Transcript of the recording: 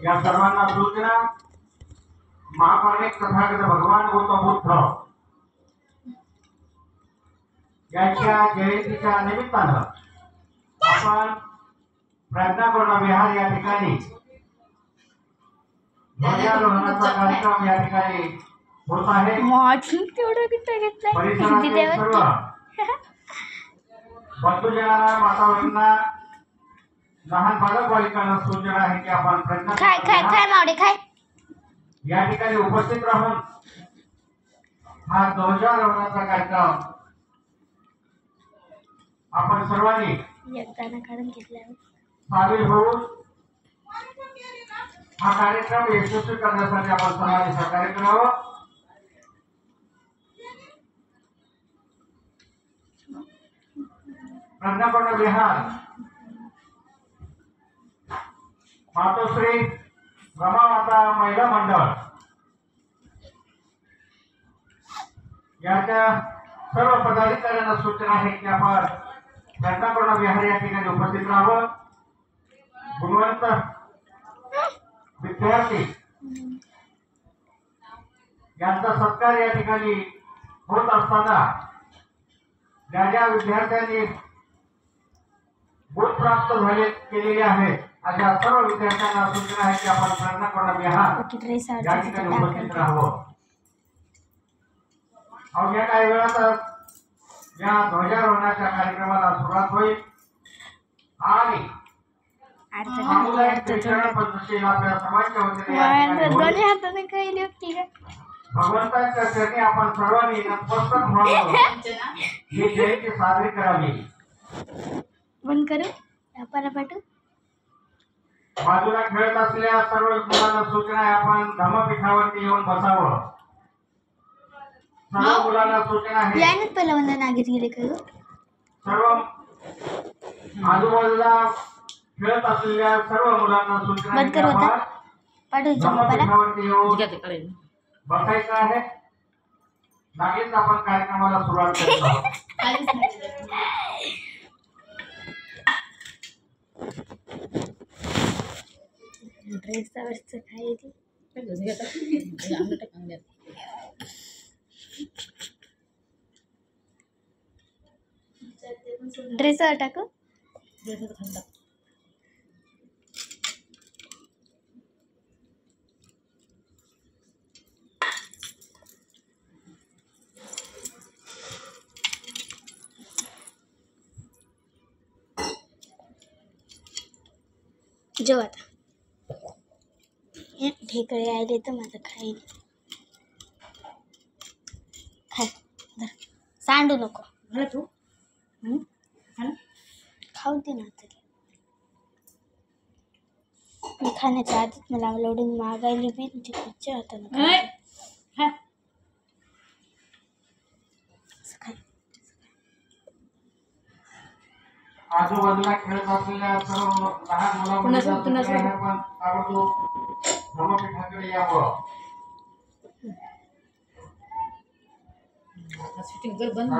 या सर्वांना सूचना महाकार्मिक तथागत भगवान गौतम बुद्ध यांच्या जयंतीच्या निमित्तानं आपण प्रज्ञापूर्ण विहार या ठिकाणी ध्वजारोहणाचा कार्यक्रम या ठिकाणी होत आहे। परिसरातील सर्व बंधुजनांना मातावरींना लहान बालक बालिकांना सूचना आहे की आपण या ठिकाणी उपस्थित राहून हा ध्वजारोहणाचा कार्यक्रम आपण सर्वांनी सामील होऊन हा कार्यक्रम यशस्वी करण्यासाठी आपण सर्वांनी सहकार्य करावं। प्रज्ञापूर्ण विहार मातोश्री रमामाता महिला मंडळ याच्या सर्व पदाधिकाऱ्यांना सूचना आहे की आपण प्रज्ञापूर्ण विहार या ठिकाणी उपस्थित राहावं। गुणवंत विद्यार्थी यांचा सत्कार या ठिकाणी होत असताना ज्या विद्यार्थ्यांनी गुण प्राप्त केलेले आहेत अशा सर्व विद्यार्थ्यांना सूचना आहे की आपण प्रज्ञापूर्ण विहार या ठिकाणी उपस्थित राहावं। अवघ्या काही वेळातच या ध्वजारोहणाच्या कार्यक्रमाला सुरुवात होईल आणि सामुदायिक शिक्षण पद्धतीला आपल्या समाजाच्या वतीने भगवंताच्या चरणी आपण सर्वांनी नतमस्तक व्हावं ही जयंती साजरी करावी। बंद करू बाजूला खेळत असलेल्या सर्व मुलांना सूचना आहे आपण धम्मपीठावरती येऊन बसावं। सर्व मुलांना सूचना आहे सर्व आजूबाजूला खेळत असलेल्या सर्व मुलांना सूचना आहे धम्मपीठावरती येऊन बसायचं आहे। लगेच आपण कार्यक्रमाला सुरुवात करत आहोत। ड्रेस टाकू जो आता ढेकळे आले तर माझं खाईल सांडू नको मला तू खाऊ दे ना तरी मी खाण्याच्या आधीच मला लोडून मागायला बी ती पिक्चर होता ना आजूबाजूला खेळत असलेल्या सर्व लहान मुलांना धम्मपीठाकडे यावं। शूटिंग कर बंद